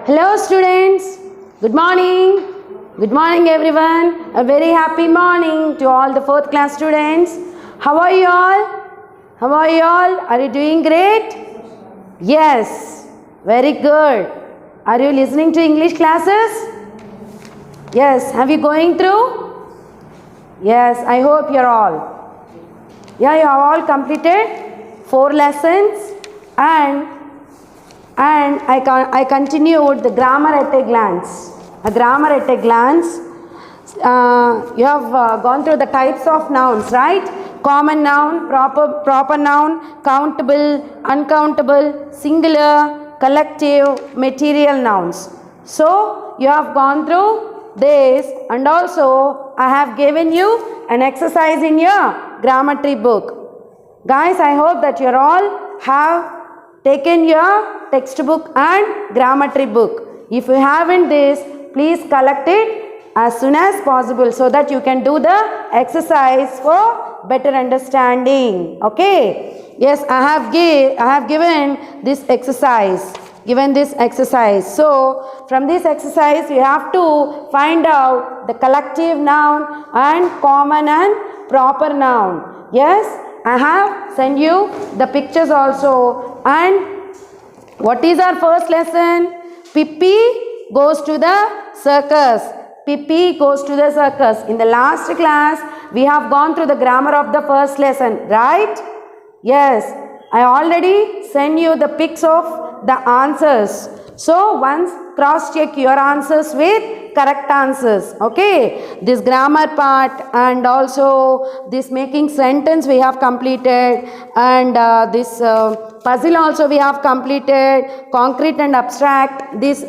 Hello students, good morning. Good morning everyone. A very happy morning to all the 4th class students. How are you all? How are you all? Are you doing great? Yes, very good. Are you listening to English classes? Yes, have you going through? Yes, I hope you're all. Yeah, you have all completed 4 lessons and I continued the grammar at a glance. A grammar at a glance. You have gone through the types of nouns, right? Common noun, proper noun, countable, uncountable, singular, collective, material nouns. So you have gone through this, and also I have given you an exercise in your grammatry book. Guys, I hope that you all have taken your textbook and grammatry book. If you haven't this, please collect it as soon as possible so that you can do the exercise for better understanding. Okay? Yes, I have given this exercise. So from this exercise you have to find out the collective noun and common and proper noun. Yes, I have sent you the pictures also. And what is our first lesson? Pippi goes to the circus. Pippi goes to the circus. In the last class, we have gone through the grammar of the first lesson, right? Yes, I already sent you the pics of the answers. So once cross check your answers with correct answers. Okay, this grammar part and also this making sentence we have completed, and this puzzle also we have completed, concrete and abstract, this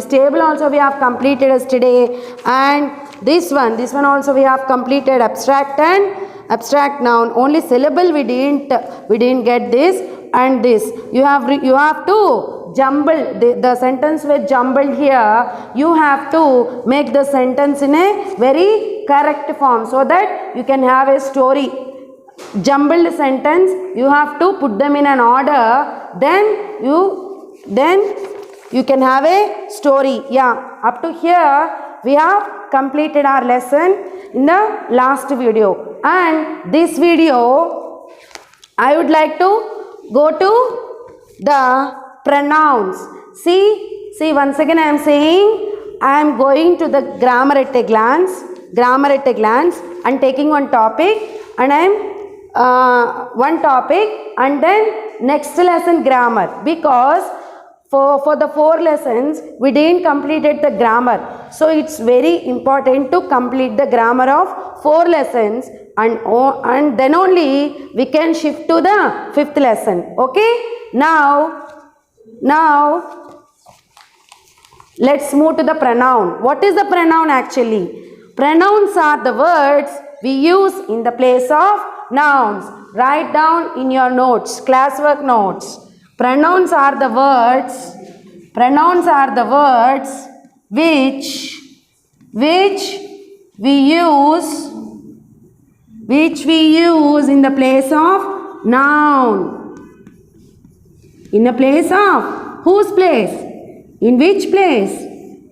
table also we have completed yesterday, and this one also we have completed, abstract and abstract noun. Only syllable we didn't get this, and this you have to jumble the sentence with jumbled here. You have to make the sentence in a very correct form so that you can have a story. Jumbled sentence, you have to put them in an order, then you can have a story. Yeah, up to here we have completed our lesson in the last video, and this video I would like to go to the pronouns. See once again I am saying I am going to the grammar at a glance, and taking one topic, and I am one topic and then next lesson grammar, because for the 4 lessons we didn't completed the grammar, so it's very important to complete the grammar of 4 lessons, and then only we can shift to the 5th lesson. Okay, now let's move to the pronoun. What is the pronoun actually? Pronouns are the words we use in the place of nouns. Write down in your notes, classwork notes. Pronouns are the words which we use in the place of noun. In a place of whose place? In which place?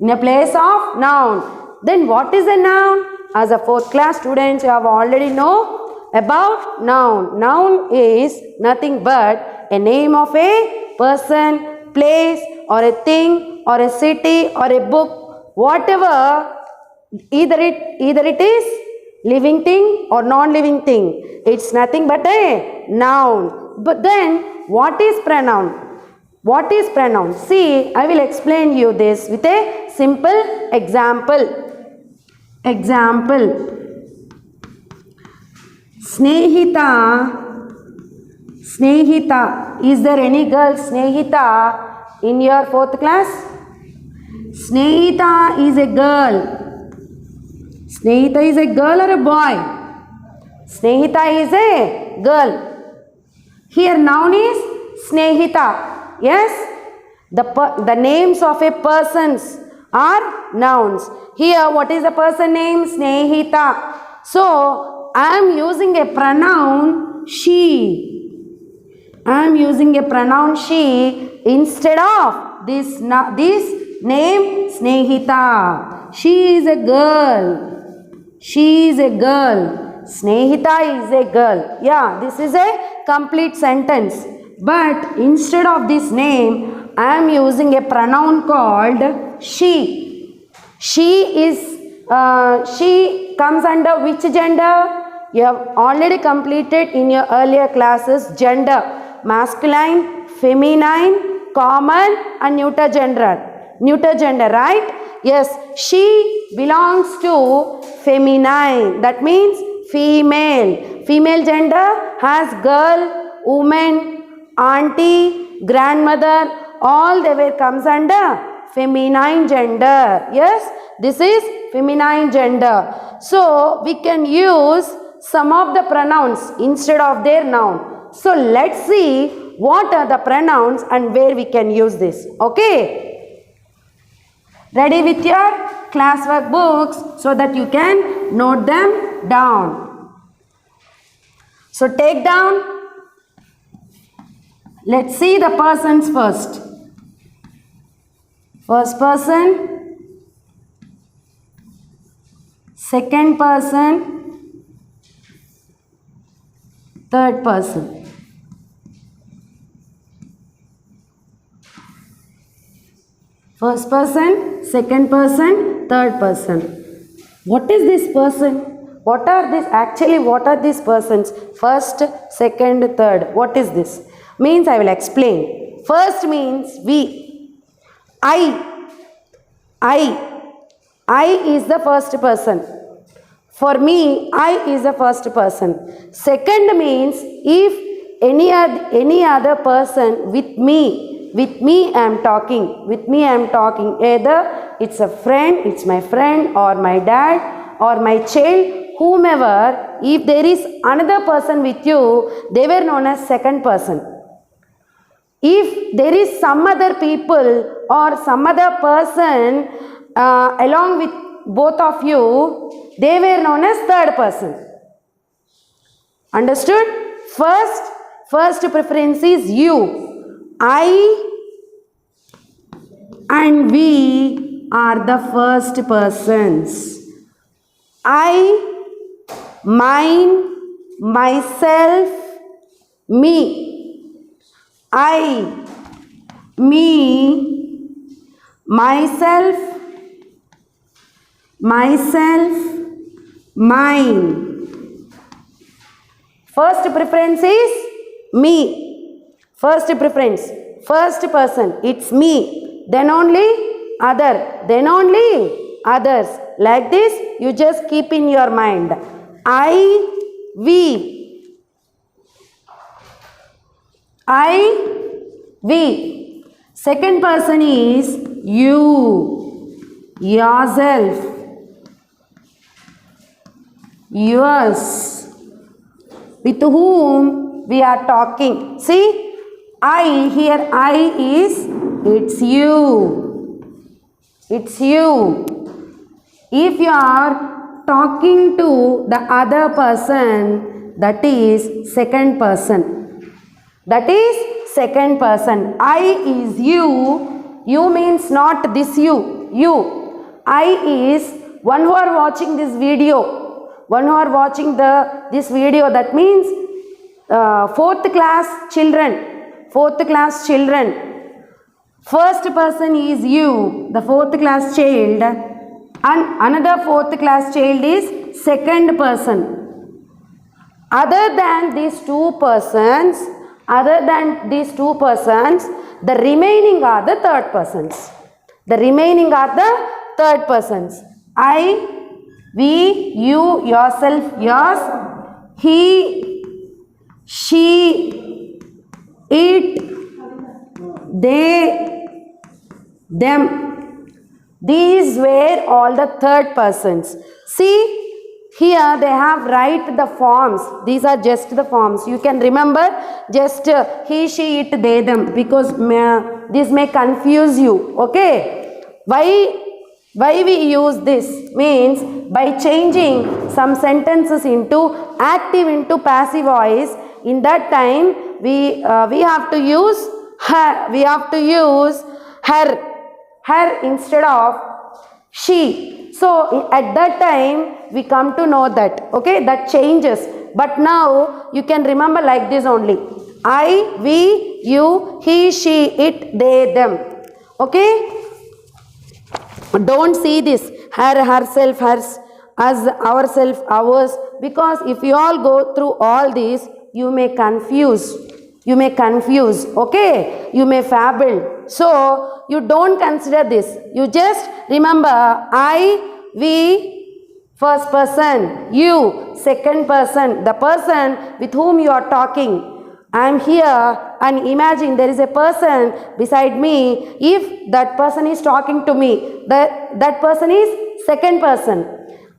In a place of noun. Then what is a noun? As a 4th class students, you have already know about noun. Noun is nothing but a name of a person, place, or a thing, or a city, or a book, whatever. Either it is living thing or non-living thing. It's nothing but a noun. But then what is pronoun? What is pronoun? See, I will explain you this with a simple example. Snehita. Is there any girl Snehita in your 4th class? Snehita is a girl. Snehita is a girl or a boy? Snehita is a girl. Here noun is Snehita. Yes, the names of a persons are nouns. Here what is the person name? Snehita. So I am using a pronoun she. I am using a pronoun she instead of this name Snehita. She is a girl. She is a girl. Snehita is a girl. Yeah, this is a complete sentence. But instead of this name, I am using a pronoun called she. She comes under which gender? You have already completed in your earlier classes gender. Masculine, feminine, common and neuter gender. Neuter gender, right? Yes, she belongs to feminine. That means female. Female gender has girl, woman, auntie, grandmother, all they will comes under feminine gender. Yes, this is feminine gender. So we can use some of the pronouns instead of their noun. So let's see what are the pronouns and where we can use this. Okay. Ready with your classwork books so that you can note them down. So take down. Let's see the persons first. First person, second person, third person. First person, second person, third person. What is this person? What are these persons? First, second, third. What is this? Means I will explain. First means we. I is the first person. For me, I is the first person. Second means if any other person with me I am talking. With me I am talking. Either it's a friend, it's my friend or my dad or my child, whomever. If there is another person with you, they were known as second person. If there is some other people or some other person along with both of you, they were known as third person. Understood? First preference is you. I and we are the first persons. I, mine, myself, me. I, me, myself, mine. First preference is me. First preference, first person, it's me. Then only other, then only others. Like this, you just keep in your mind. I, we. I, we. Second person is you, yourself, yours, with whom we are talking. See, I, here I is, it's you. It's you. If you are talking to the other person, that is second person. That is second person. I is you. You means not this you. You. I is one who are watching this video. One who are watching this video. That means fourth class children. Fourth class children. First person is you, the fourth class child. And another fourth class child is second person. Other than these two persons, the remaining are the third persons. The remaining are the third persons. I, we, you, yourself, yours, he, she, it, they, them. These were all the third persons. See, here they have write the forms. These are just the forms. You can remember just he, she, it, they, them, because this may confuse you. Okay. Why we use this? Means by changing some sentences into active into passive voice. In that time we have to use her. We have to use her. her instead of she. So at that time we come to know that, okay, that changes. But now you can remember like this only. I, we, you, he, she, it, they, them. Okay? Don't see this her, herself, hers, us, ourself, ours, because if you all go through all these, you may confuse. You may confuse, okay? You may fable. So, you don't consider this. You just remember I, we, first person, you, second person, the person with whom you are talking. I am here and imagine there is a person beside me. If that person is talking to me, that person is second person.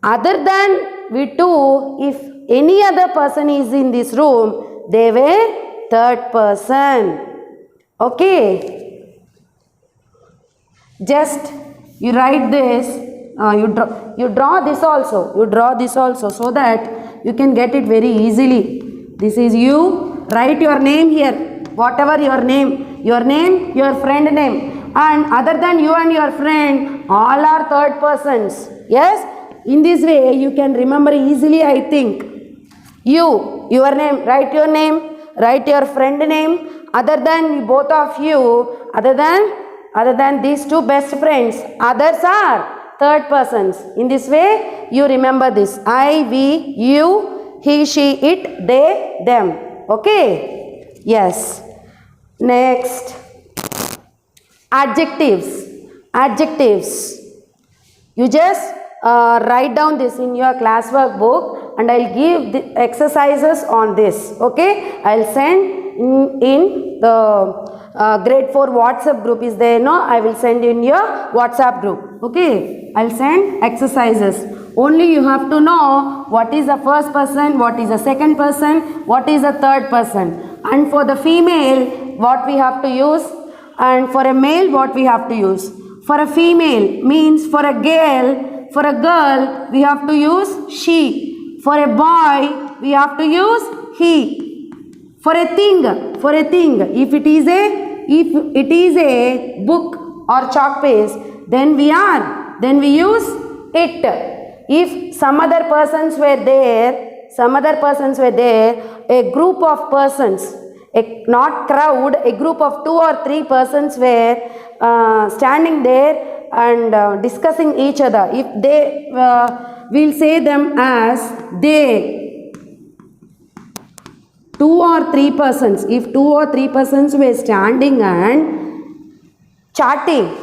Other than we two, if any other person is in this room, they were third person. Okay? Just you write this, you draw this also. You draw this also so that you can get it very easily. This is you. Write your name here. Whatever your name, your friend name. And other than you and your friend, all are third persons. Yes? In this way, you can remember easily, I think. You, your name, write your friend name, other than both of you, other than these two best friends, others are third persons. In this way, you remember this. I, we, you, he, she, it, they, them. Okay? Yes. Next. Adjectives. Adjectives. You just write down this in your classwork book and I'll give the exercises on this. Okay? I'll send in the grade 4 WhatsApp group is there. No? I will send in your WhatsApp group. Okay? I'll send exercises. Only you have to know what is the first person, what is the second person, what is the third person. And for the female, what we have to use, and for a male, what we have to use. For a female means for a girl, we have to use she. For a boy, we have to use he. For a thing, if it is a book or chalk paste, then we use it. If some other persons were there, a group of persons, not crowd, a group of 2 or 3 persons were standing there and discussing each other. If they, we'll say them as they. 2 or 3 persons. If 2 or 3 persons were standing and chatting,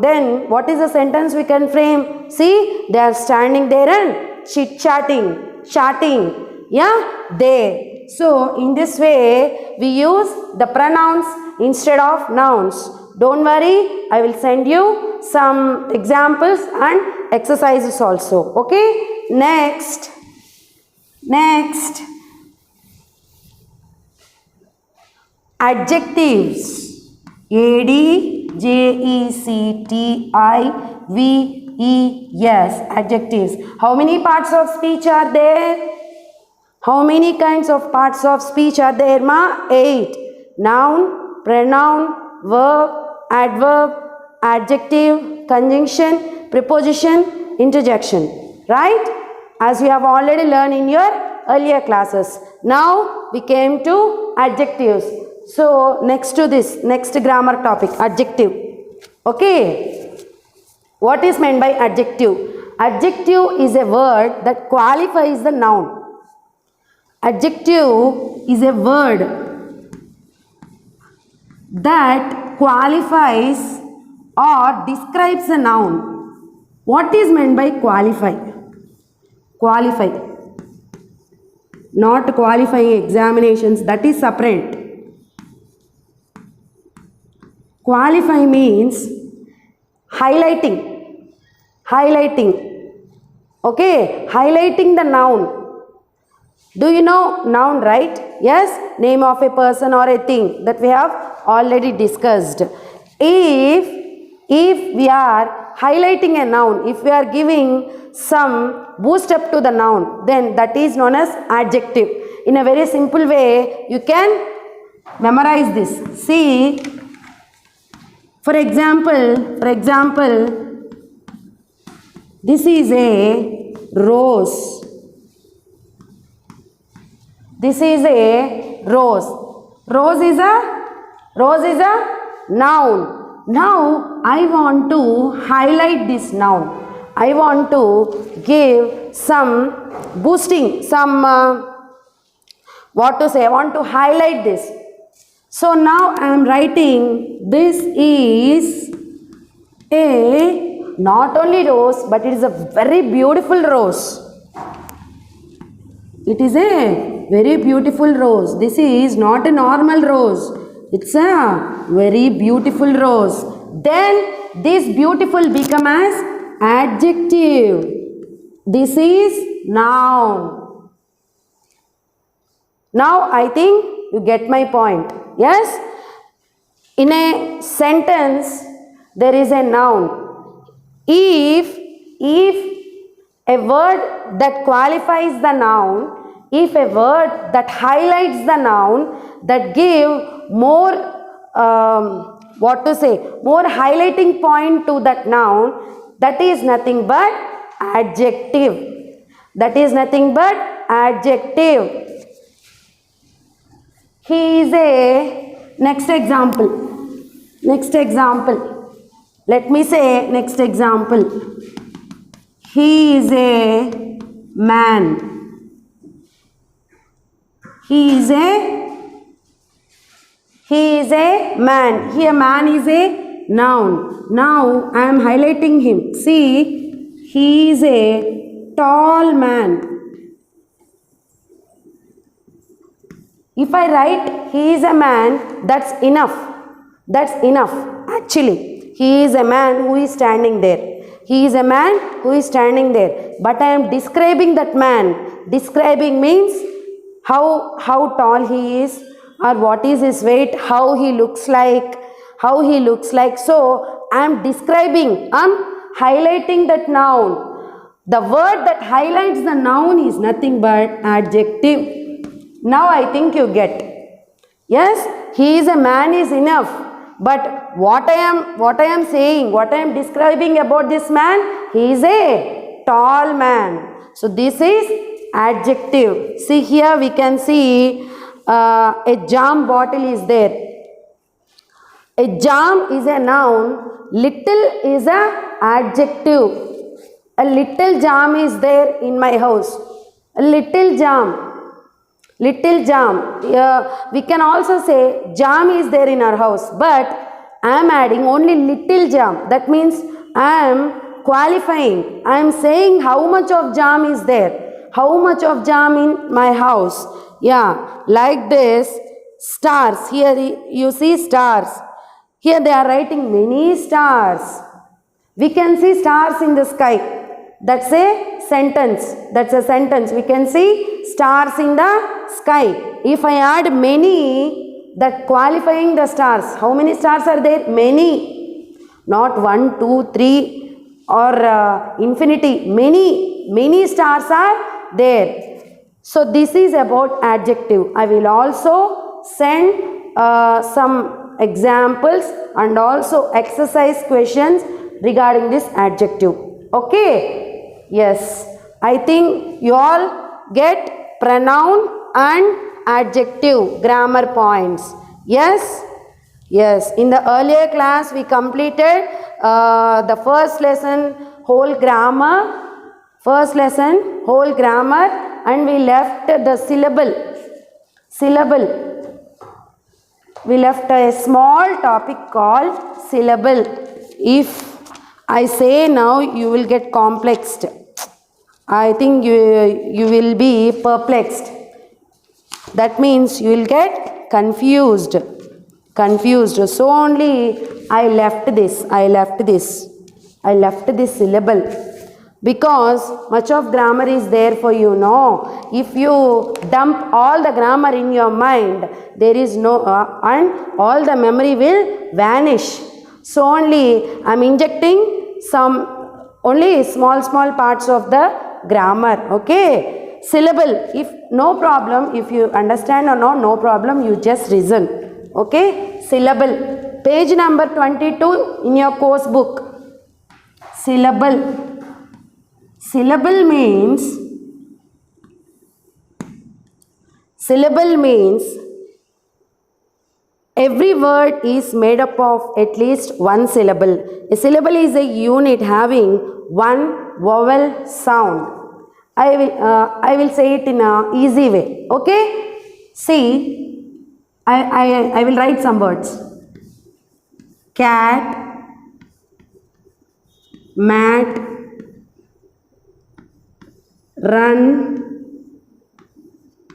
then what is the sentence we can frame? See, they are standing there and chatting. Yeah, they. So, in this way, we use the pronouns instead of nouns. Don't worry, I will send you some examples and exercises also. Okay? Next. Adjectives. A-D-J-E-C-T-I-V-E-S. Adjectives. How many parts of speech are there? How many kinds of parts of speech are there, ma? 8. Noun, pronoun, verb, adverb, adjective, conjunction, preposition, interjection. Right? As we have already learned in your earlier classes. Now we came to adjectives. So next to this, next grammar topic, adjective. Okay. What is meant by adjective? Adjective is a word that qualifies the noun. Adjective is a word that qualifies or describes a noun. What is meant by qualify? Qualify. Not qualifying examinations, that is separate. Qualify means highlighting. Okay, highlighting the noun. Do you know noun, right? Yes, name of a person or a thing that we have already discussed. If we are highlighting a noun, if we are giving some boost up to the noun, then that is known as adjective. In a very simple way, you can memorize this. See, For example, this is a rose. This is a rose. Rose is a noun. Now I want to highlight this noun. I want to give some boosting, some I want to highlight this. So now I am writing this is a not only rose, but it is a very beautiful rose. It is a very beautiful rose. This is not a normal rose. It's a very beautiful rose. Then this beautiful become as adjective. This is noun. Now I think you get my point. Yes? In a sentence, there is a noun. If a word that qualifies the noun, if a word that highlights the noun, that give more, more highlighting point to that noun, that is nothing but adjective. That is nothing but adjective. He is a, next example. Let me say next example. He is a man. He is a man. Here man is a noun. Now I am highlighting him. See, he is a tall man. If I write he is a man, that's enough. That's enough. Actually, he is a man who is standing there. He is a man who is standing there. But I am describing that man. Describing means how tall he is, or what is his weight, how he looks like. So I am describing, I am highlighting that noun. The word that highlights the noun is nothing but adjective. Now I think you get. Yes, he is a man is enough. But what I am saying, what I am describing about this man, he is a tall man. So this is adjective. See here we can see a jam bottle is there. A jam is a noun. Little is a adjective. A little jam is there in my house. A little jam. Little jam. We can also say jam is there in our house, but I am adding only little jam. That means I am qualifying. I am saying how much of jam is there. How much of jam in my house. Yeah, like this. Stars. Here you see stars. Here they are writing many stars. We can see stars in the sky. That's a sentence. That's a sentence. We can see stars in the sky. If I add many, that qualifying the stars. How many stars are there? Many. Not 1, 2, 3 or infinity. Many stars are there. So this is about adjective. I will also send some examples and also exercise questions regarding this adjective. Okay? Yes, I think you all get pronoun and adjective grammar points. Yes? Yes. In the earlier class we completed the first lesson whole grammar. And we left the syllable. We left a small topic called syllable. If I say now, you will get complexed. I think you will be perplexed. That means you will get confused. So only I left this syllable. Because much of grammar is there for you, no? If you dump all the grammar in your mind, there is no, and all the memory will vanish. So only I am injecting only small parts of the grammar. Okay? Syllable, if no problem, if you understand or not, no problem, you just listen. Okay? Syllable. page number 22 in your course book. Syllable. Syllable means every word is made up of at least one syllable. A syllable is a unit having one vowel sound. I will say it in an easy way. Okay? See, I will write some words. Cat, mat, run,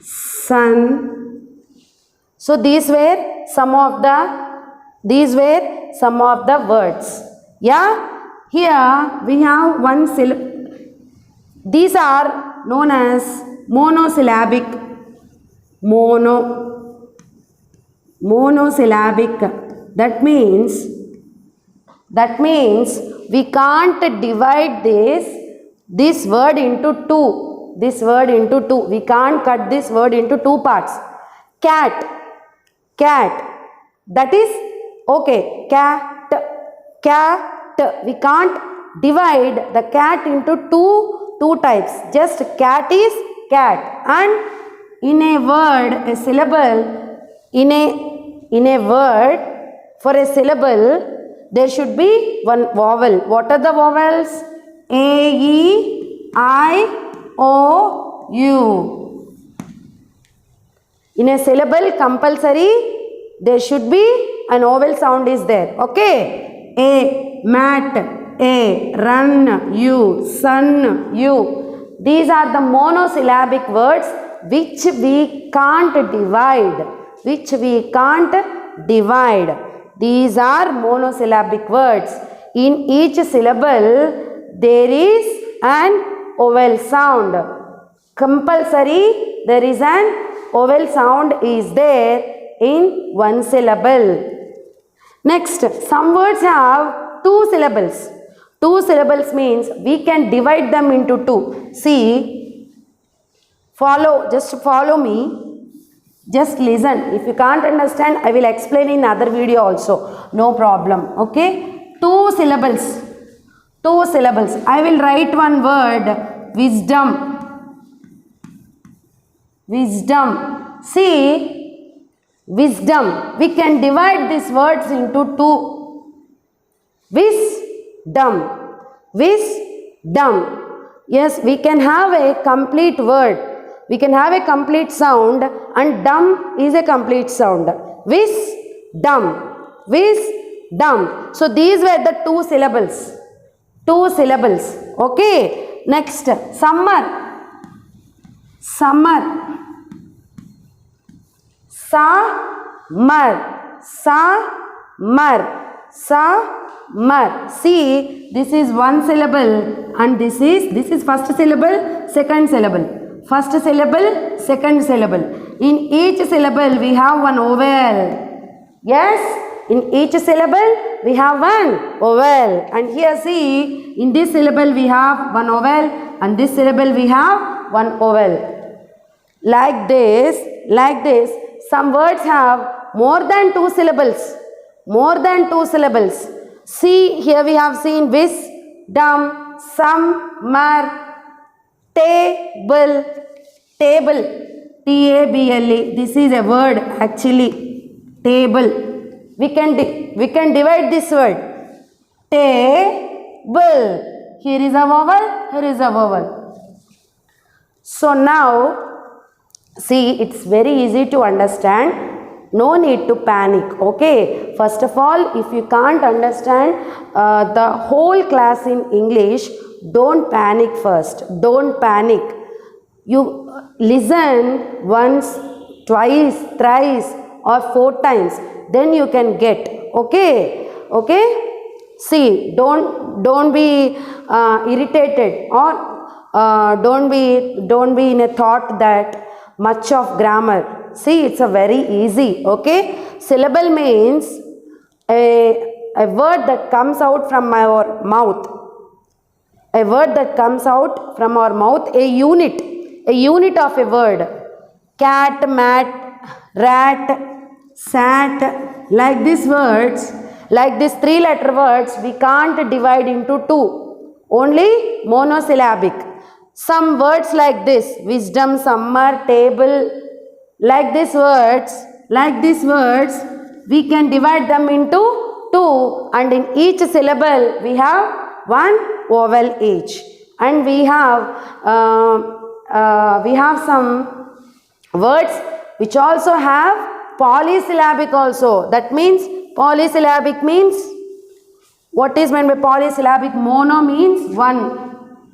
sun. So these were some of the words. Yeah, here we have one syllable. These are known as monosyllabic. Monosyllabic. That means we can't divide this word into two. We can't cut this word into two parts. Cat. That is okay. Cat. We can't divide the cat into two types. Just cat is cat. And in a word, a syllable, in a word, for a syllable, there should be one vowel. What are the vowels? A, E, I, O, U. In a syllable, compulsory, there should be an vowel sound is there. Okay? A, mat, A, run, U, sun, U. These are the monosyllabic words which we can't divide. These are monosyllabic words. In each syllable, there is an vowel sound. Compulsory, there is an vowel sound is there in one syllable. Next, some words have two syllables. Two syllables means we can divide them into two. See, just follow me. Just listen. If you can't understand, I will explain in other video also. No problem. Okay? Two syllables. I will write one word. Wisdom. See, wisdom. We can divide these words into two. Wisdom. Yes, we can have a complete word. We can have a complete sound, and dumb is a complete sound. Wisdom. So these were the two syllables. Okay. Next, summer. See, this is one syllable, and this is first syllable, second syllable. First syllable, second syllable. In each syllable, we have one vowel. Yes, in each syllable, we have one vowel. And here, see, in this syllable, we have one vowel, and this syllable, we have one vowel. Like this, some words have more than two syllables. See, here we have seen wisdom, summer, table, T-A-B-L-E. This is a word actually. Table. We can divide this word. Table. Here is a vowel. So now, see, it's very easy to understand. No need to panic. Okay. First of all, if you can't understand the whole class in English, don't panic first. Don't panic. You listen once, twice, thrice, or 4 times. Then you can get. Okay. See, don't be irritated, or don't be in a thought that much of grammar. See, it's a very easy. Okay. Syllable means a word that comes out from our mouth. A word that comes out from our mouth, a unit of a word. Cat, mat, rat, sat. Like these words, like these 3-letter words, we can't divide into 2. Only monosyllabic. Some words like this, wisdom, summer, table, like these words, we can divide them into 2, and in each syllable we have one vowel each. And we have some words which also have polysyllabic also. That means polysyllabic means, what is meant by polysyllabic? Mono means one.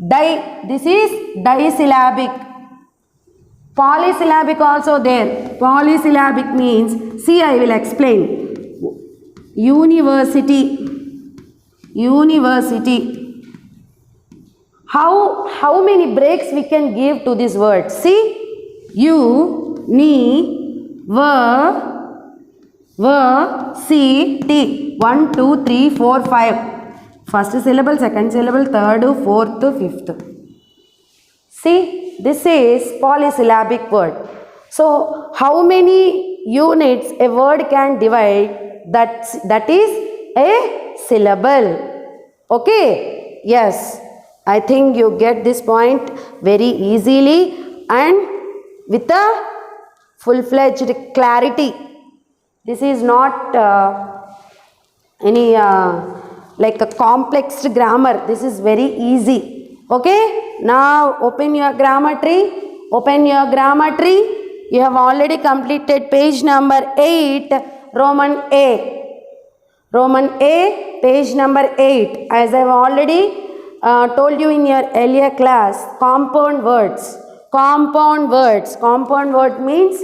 This is disyllabic. Polysyllabic also there. Polysyllabic means, see, I will explain. University. How many breaks we can give to this word? See, university. 1, 2, 3, 4, 5. First syllable, second syllable, third, fourth, fifth. See, this is polysyllabic word. So, how many units a word can divide? That is a syllable. Okay? Yes. I think you get this point very easily and with a full-fledged clarity. This is not any like a complex grammar. This is very easy. Okay? Now open your grammar tree. You have already completed page number 8, Roman A. Page number 8. As I have already told you in your earlier class, compound words. Compound word means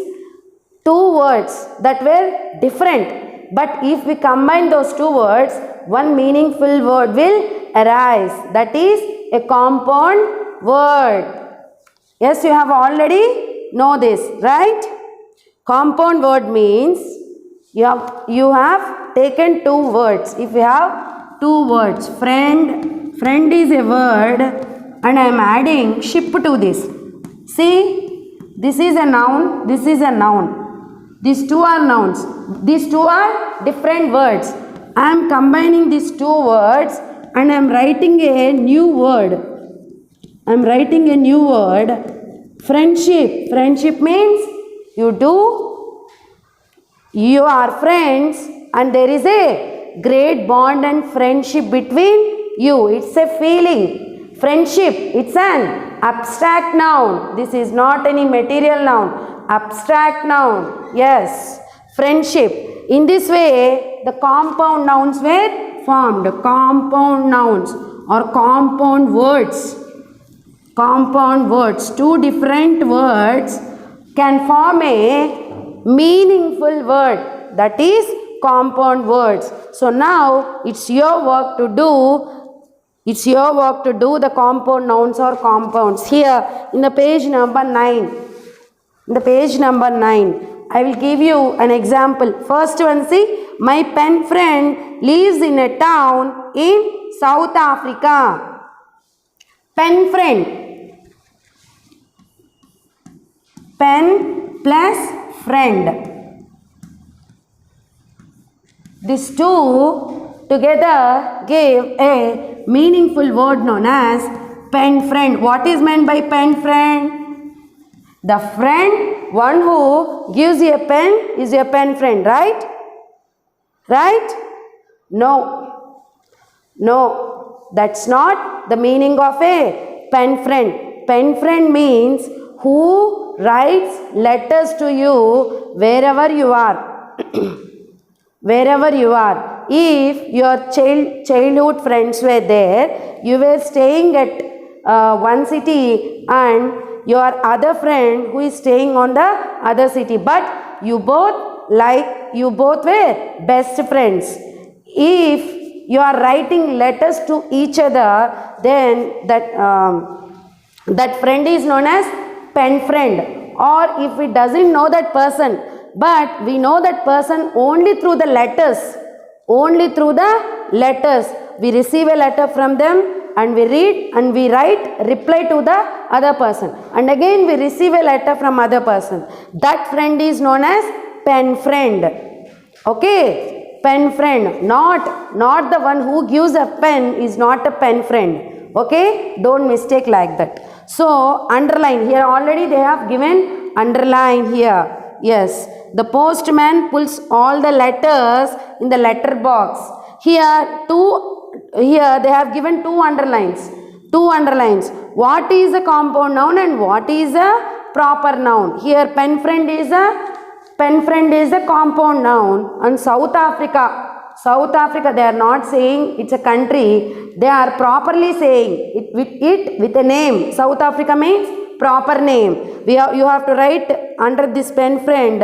2 words that were different. But if we combine those 2 words, one meaningful word will arise. That is a compound word. Yes, you have already know this, right? Compound word means you have taken 2 words. If you have 2 words, friend is a word, and I am adding ship to this. See, this is a noun, this is a noun. These 2 are nouns. These 2 are different words. I am combining these 2 words and I am writing a new word. Friendship. Friendship means you are friends and there is a great bond and friendship between you. It's a feeling. Friendship, it's an abstract noun. This is not any material noun. Abstract noun. Yes. Friendship. In this way, the compound nouns were formed. Compound nouns or compound words. 2 different words can form a meaningful word. That is compound words. So now it's your work to do. The compound nouns or compounds. Here in the page number 9. I will give you an example. First one, see. My pen friend lives in a town in South Africa. Pen friend. Pen plus friend. These 2 together give a meaningful word known as pen friend. What is meant by pen friend? The friend, one who gives you a pen, is your pen friend, right? Right? No, that's not the meaning of a pen friend. Pen friend means who writes letters to you wherever you are. If your childhood friends were there, you were staying at one city and your other friend who is staying on the other city, but you both were best friends. If you are writing letters to each other, then that friend is known as pen friend. Or if we doesn't know that person, but we know that person only through the letters. We receive a letter from them and we read and we write reply to the other person. And again we receive a letter from other person. That friend is known as pen friend. Okay, pen friend, not the one who gives a pen is not a pen friend. Okay, don't mistake like that. So underline here, already they have given underline here. Yes, the postman pulls all the letters in the letter box. Here they have given two underlines. What is a compound noun and what is a proper noun? Here pen friend is a compound noun. And South Africa they are not saying it's a country, they are properly saying it with a name. South Africa means proper name. You have to write under this pen friend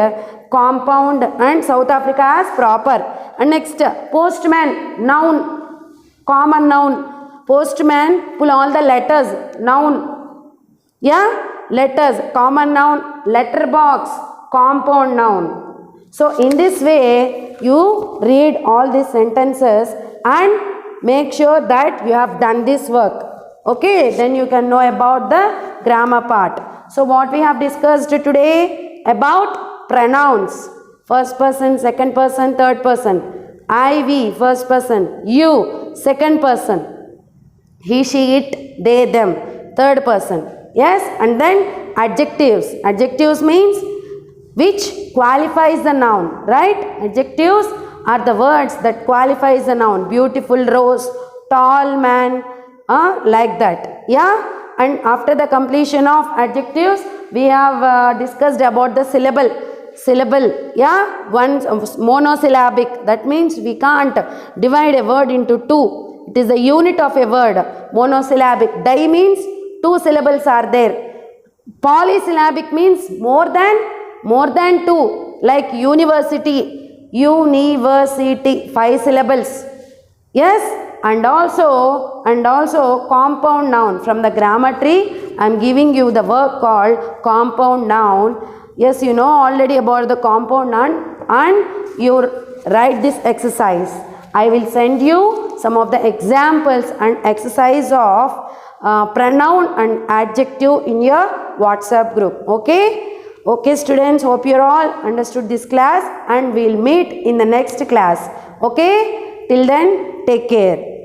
compound and South Africa as proper. And next, postman, noun, common noun. Postman pull all the letters, noun. Yeah, letters, common noun. Letterbox, compound noun. So in this way, you read all these sentences and make sure that you have done this work. Okay, then you can know about the grammar part. So what we have discussed today about pronouns. First person, second person, third person. I, we, first person. You, second person. He, she, it, they, them, third person. Yes, and then adjectives. Adjectives means which qualifies the noun, right? Adjectives are the words that qualifies the noun. Beautiful rose, tall man, like that. Yeah, and after the completion of adjectives, we have discussed about the syllable. Yeah, one monosyllabic. That means we can't divide a word into two. It is the unit of a word. Monosyllabic. Di means two syllables are there. Polysyllabic means more than two, like university, five syllables. Yes, and also compound noun. From the grammar tree, I am giving you the word called compound noun. Yes, you know already about the compound noun and you write this exercise. I will send you some of the examples and exercise of pronoun and adjective in your WhatsApp group. Okay students, hope you all understood this class and we will meet in the next class. Okay, till then take care.